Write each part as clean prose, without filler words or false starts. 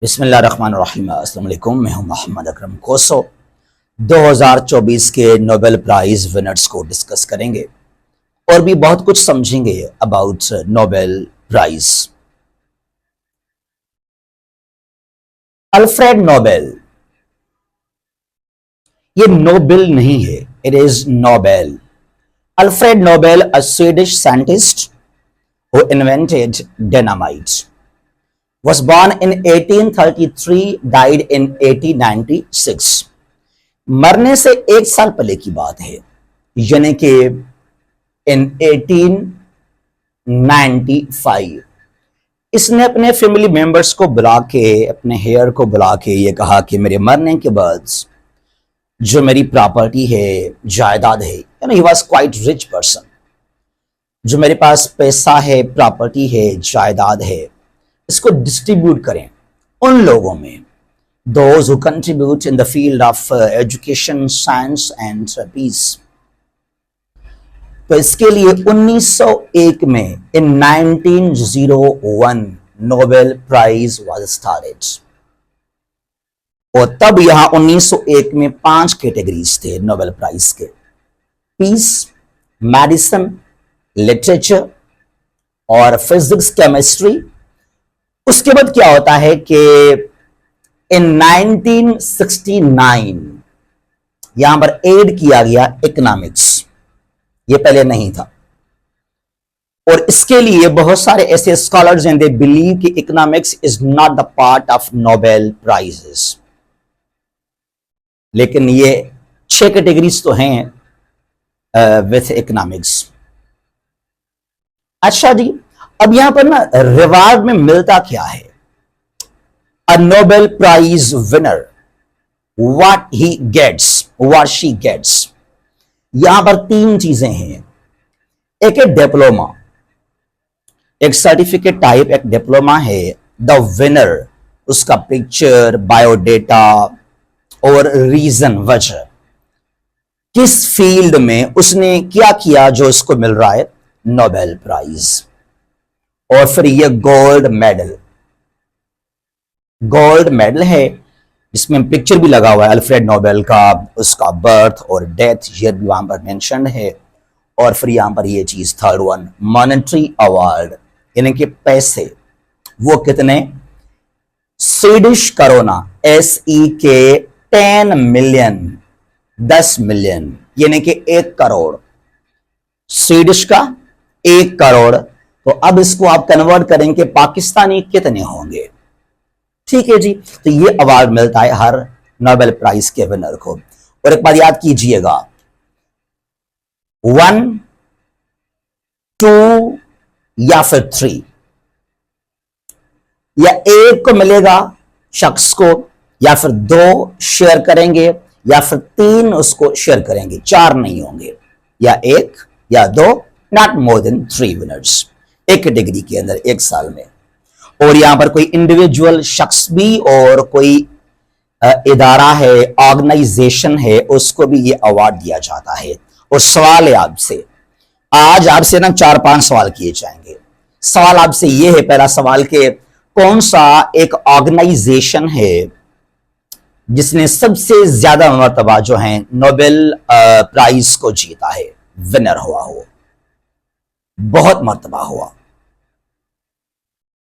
बिस्मिल्लाहिर्रहमानिर्रहीम। अस्सलाम वालेकुम। मैं हूं मोहम्मद अकरम कोसो। 2024 के नोबेल प्राइज विनर्स को डिस्कस करेंगे और भी बहुत कुछ समझेंगे about Nobel prize. Alfred Nobel, ये नोबेल नहीं है, it is Nobel. Alfred Nobel, a Swedish scientist who invented dynamite, was born in 1833, died in 1896। मरने से एक साल पहले की बात है, यानी कि इन 1895 इसने अपने फैमिली मेंबर्स को बुला के, अपने हेयर को बुला के ये कहा कि मेरे मरने के बाद जो मेरी प्रॉपर्टी है, जायदाद है, यानी he was quite rich person, जो मेरे पास पैसा है, प्रॉपर्टी है, जायदाद है, इसको डिस्ट्रीब्यूट करें उन लोगों में, those who contribute in the field of education, science and peace। तो इसके लिए 1901 में, in 1901 Nobel prize was started. और तब यहां 1901 में 5 कैटेगरीज थे नोबेल प्राइज के: पीस, मेडिसिन, लिटरेचर और फिजिक्स, केमिस्ट्री। उसके बाद क्या होता है कि इन 1969 यहां पर ऐड किया गया इकोनॉमिक्स, ये पहले नहीं था। और इसके लिए बहुत सारे ऐसे स्कॉलर्स हैं, दे बिलीव कि economics is not the part of Nobel prizes. लेकिन ये 6 कैटेगरीज तो हैं विथ इकोनॉमिक्स। अच्छा जी, अब यहां पर ना रिवार्ड में मिलता क्या है? A Nobel Prize winner, what he gets, what she gets। यहां पर 3 चीजें हैं। एक है डिप्लोमा, एक सर्टिफिकेट टाइप, एक डिप्लोमा है। द विनर, उसका पिक्चर, बायोडेटा और रीजन, वजह, किस फील्ड में उसने क्या किया जो उसको मिल रहा है नोबेल प्राइज। और फिर ये गोल्ड मेडल, गोल्ड मेडल है जिसमें पिक्चर भी लगा हुआ है अल्फ्रेड नोबेल का, उसका बर्थ और डेथ ईयर भी वहां पर मेंशन है। और फिर यहां पर ये चीज थर्ड वन, मॉनेटरी अवार्ड, यानी कि पैसे, वो कितने? Swedish corona, SEK 10 million, 10 million, यानी कि 1 करोड़। स्वीडिश का 1 करोड़। तो अब इसको आप कन्वर्ट करेंगे पाकिस्तानी कितने होंगे? ठीक है जी। तो ये अवार्ड मिलता है हर नोबेल प्राइज के विनर को। और एक बार याद कीजिएगा, 1, 2 या फिर 3, या 1 को मिलेगा शख्स को, या फिर 2 शेयर करेंगे, या फिर 3 उसको शेयर करेंगे, 4 नहीं होंगे, या 1 या 2, नॉट मोर देन 3 विनर्स एक कैटेगरी के अंदर एक साल में। और यहां पर कोई इंडिविजुअल शख्स भी और कोई इदारा है, ऑर्गेनाइजेशन है, उसको भी ये अवार्ड दिया जाता है। और सवाल है आपसे, आज आपसे ना 4-5 सवाल किए जाएंगे। सवाल आपसे ये है, पहला सवाल के कौन सा एक ऑर्गेनाइजेशन है जिसने सबसे ज्यादा मर्तबा जो है नोबेल प्राइज को जीता है, विनर हुआ हो, बहुत मर्तबा हुआ।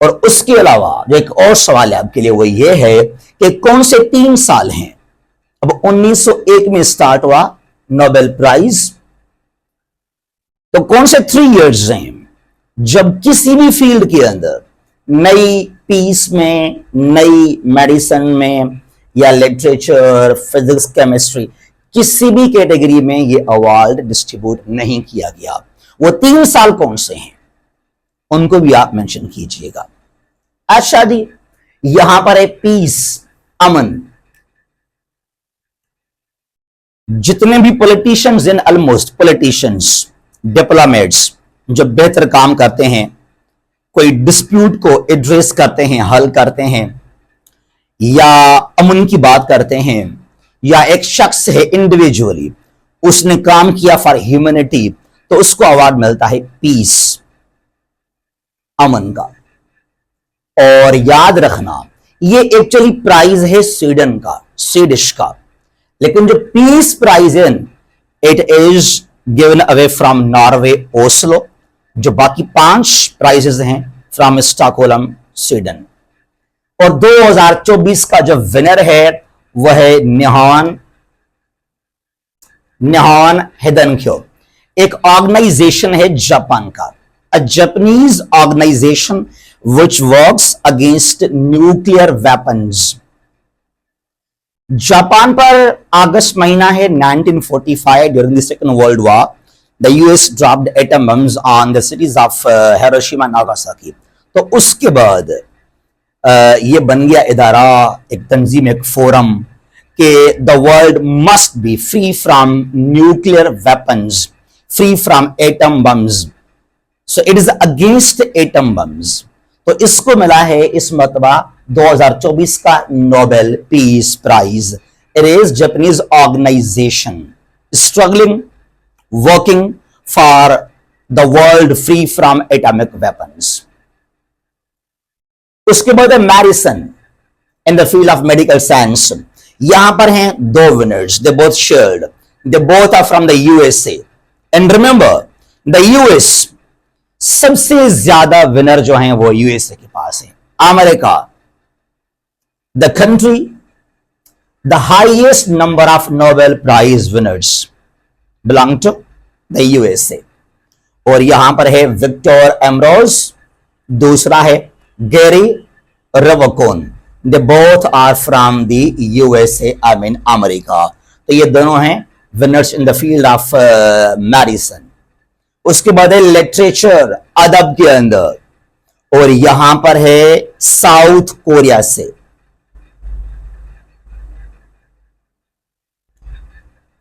और उसके अलावा जो एक और सवाल है आपके लिए, वो ये है कि कौन से 3 साल हैं? अब 1901 में स्टार्ट हुआ नोबेल प्राइज, तो कौन से 3 इयर्स हैं जब किसी भी फील्ड के अंदर, नई पीस में, नई मेडिसिन में, या लिटरेचर, फिजिक्स, केमिस्ट्री, किसी भी कैटेगरी में ये अवार्ड डिस्ट्रीब्यूट नहीं किया गया? वो 3 साल कौन से हैं, उनको भी आप मेंशन कीजिएगा। अच्छा जी, यहां पर है पीस, अमन। जितने भी पॉलिटिशियंस इन, ऑलमोस्ट पॉलिटिशियंस, डिप्लोमेट्स जो बेहतर काम करते हैं, कोई डिस्प्यूट को एड्रेस करते हैं, हल करते हैं, या अमन की बात करते हैं, या एक शख्स है इंडिविजुअली, उसने काम किया फॉर ह्यूमैनिटी, तो उसको अवार्ड मिलता है पीस, अमन का। और याद रखना, ये एक्चुअली प्राइज है स्वीडन का, स्वीडिश का, लेकिन जो पीस प्राइज है it is given away from Norway Oslo. जो बाकी 5 प्राइजेस हैं फ्रॉम स्टॉकहोल्म स्वीडन। और 2024 का जो विनर है वह है निहान हिदेन्क्यो। एक ऑर्गेनाइजेशन है जापान का, a Japanese organization which works against nuclear weapons. Japan पर अगस्त महीना है 1945, during the second world war the US dropped atom bombs on the cities of Hiroshima Nagasaki. तो उसके बाद ये बन गया इदारा, एक तंजीम, एक फोरम कि the world must be free from nuclear weapons, free from atom bombs. So it is against atom bombs. तो इसको मिला है इस मरतबा 2024 का Nobel peace prize. It is Japanese organisation struggling working for the world free from atomic weapons. उसके बाद है medicine in the field of medical science. यहां पर हैं 2 winners, they both shared, they both are from the USA. And remember the US, सबसे ज्यादा winner जो हैं वो यूएसए के पास है। America, the country the highest number of Nobel prize winners belong to the USA. और यहां पर है विक्टर एमरोज, दूसरा है Gary Ruvkun. They both are from the USA, I mean America. तो ये दोनों हैं winners in the field of medicine. उसके बाद है लिटरेचर, अदब के अंदर, और यहां पर है साउथ कोरिया से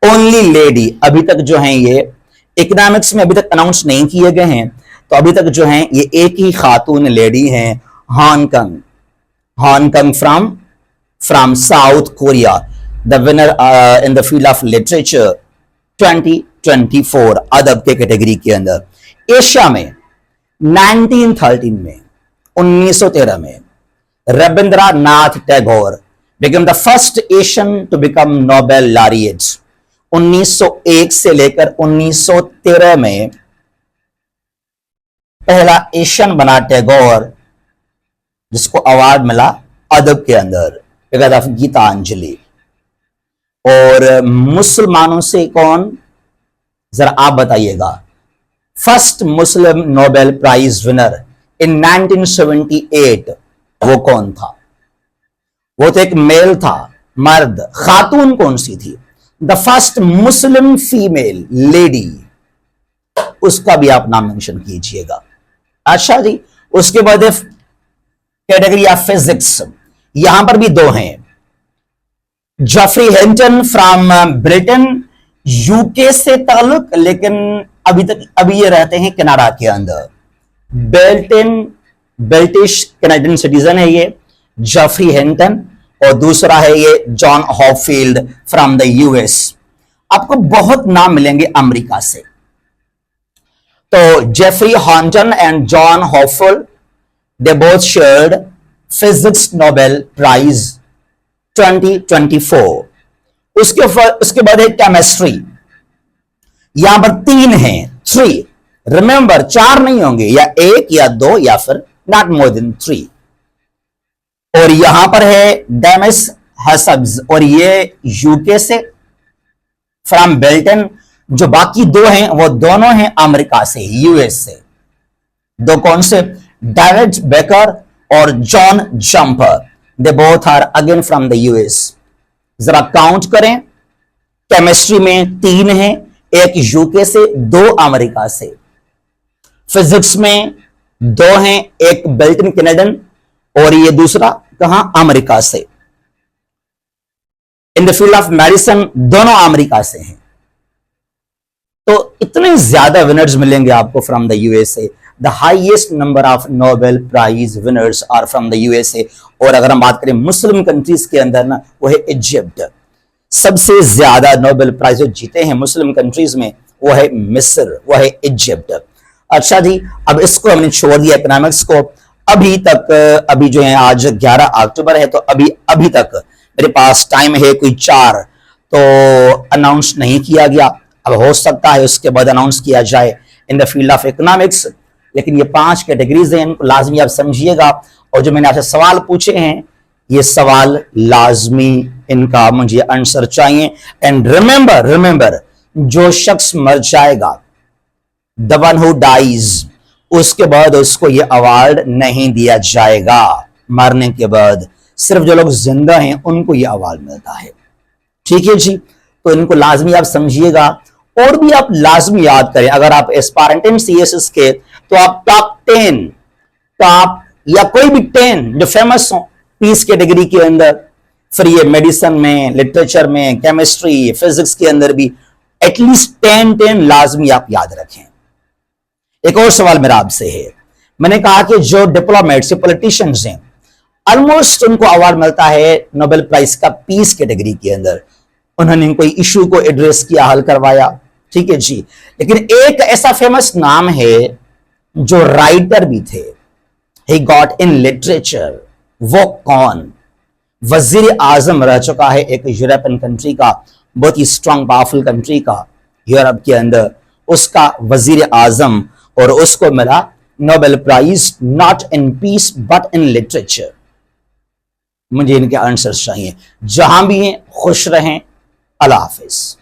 ओनली लेडी। अभी तक जो है ये इकोनॉमिक्स में अभी तक अनाउंस नहीं किए गए हैं, तो अभी तक जो है ये एक ही खातून लेडी हैं, Hong Kong from south Korea, the winner in the field of literature 2024 अदब के कैटेगरी के अंदर। एशिया में 1913 में 1913 में Rabindranath Tagore became the first Asian to become Nobel laureate। 1901 से लेकर 1913 में पहला एशियन बना टैगोर, जिसको अवार्ड मिला अदब के अंदर बिकॉज ऑफ गीतांजलि। और मुसलमानों से कौन, जरा आप बताइएगा, first Muslim Nobel prize winner in 1978 वो कौन था? वो तो एक मेल था, मर्द। खातून कौन सी थी? The first Muslim female lady, उसका भी आप नाम मेंशन कीजिएगा। अच्छा जी, उसके बाद कैटेगरी ऑफ फिजिक्स, यहां पर भी 2 हैं, Geoffrey Hinton from Britain, UK से ताल्लुक, लेकिन अभी ये रहते हैं कनाडा के अंदर। ब्रिटिश कैनेडियन सिटीजन है ये जेफरी हिंटन, और दूसरा है ये John Hopfield from the US. आपको बहुत नाम मिलेंगे अमेरिका से। तो Geoffrey Hinton and John Hopfield, they both shared physics Nobel prize 2024। उसके बाद है केमिस्ट्री, यहां पर 3 हैं, 3, रिमेंबर 4 नहीं होंगे, या 1 या 2 या फिर नॉट मोर देन 3। और यहां पर है डेमिस हसब्स, और ये यूके से फ्रॉम बेल्टन। जो बाकी 2 हैं वो दोनों हैं अमेरिका से, यूएस से। 2 कौन से? डेविड बेकर और John Jumper, they both are again from the US. जरा काउंट करें, केमिस्ट्री में 3 हैं, 1 यूके से, 2 अमेरिका से। फिजिक्स में 2 हैं, 1 बेल्टन कैनेडियन और ये दूसरा कहां? अमेरिका से। In the field of medicine दोनों अमेरिका से हैं। तो इतने ज्यादा विनर्स मिलेंगे आपको from the USA. The highest number of Nobel prize winners are from the USA. और अगर हम बात करें मुस्लिम कंट्रीज के अंदर ना, वो है इजिप्ट। सबसे ज्यादा नोबेल प्राइज जो जीते हैं मुस्लिम कंट्रीज में वो है मिस्र, वो है इजिप्ट। अच्छा जी, अब इसको हमने छोड़ दिया इकोनॉमिक्स को, अभी तक, अभी जो है आज 11 अक्टूबर है, तो अभी तक मेरे पास टाइम है कोई 4, तो अनाउंस नहीं किया गया। अब हो सकता है उसके बाद अनाउंस किया जाए इन द फील्ड ऑफ इकोनॉमिक्स। लेकिन ये 5 कैटेगरीज हैं, इनको लाजमी आप समझिएगा। और जो मैंने आपसे सवाल पूछे हैं, ये सवाल लाजमी इनका मुझे आंसर चाहिए। एंड रिमेंबर, जो शख्स मर जाएगा, द वन हु डाइज, उसके बाद उसको ये अवार्ड नहीं दिया जाएगा। मरने के बाद सिर्फ जो लोग जिंदा हैं उनको ये अवार्ड मिलता है। ठीक है जी, तो इनको लाजमी आप समझिएगा। और भी आप लाजमी याद करें, अगर आप एस्पायरेंट सीएसएस के, तो आप टॉप 10, टॉप या कोई भी 10 जो फेमस हो पीस कैटेगरी के अंदर, फिर ये मेडिसिन में, लिटरेचर में, केमिस्ट्री, फिजिक्स के अंदर भी एटलीस्ट 10 लाजमी आप याद रखें। एक और सवाल मेरा आपसे है, मैंने कहा कि जो डिप्लोमेट्स, पॉलिटिशियंस हैं, ऑलमोस्ट उनको अवार्ड मिलता है नोबेल प्राइज का पीस कैटेगरी के अंदर। उन्होंने कोई इशू को एड्रेस किया, हल करवाया, ठीक है जी। लेकिन एक ऐसा फेमस नाम है जो राइटर भी थे, ही गॉट इन लिटरेचर। वो कौन? वजीर आजम रह चुका है एक यूरोपियन कंट्री का, बहुत ही स्ट्रांग पावरफुल कंट्री का, यूरोप के अंदर, उसका वजीर आजम, और उसको मिला Nobel prize not in peace but in literature. मुझे इनके आंसर्स चाहिए। जहां भी हैं खुश रहें। अल्लाह हाफिज।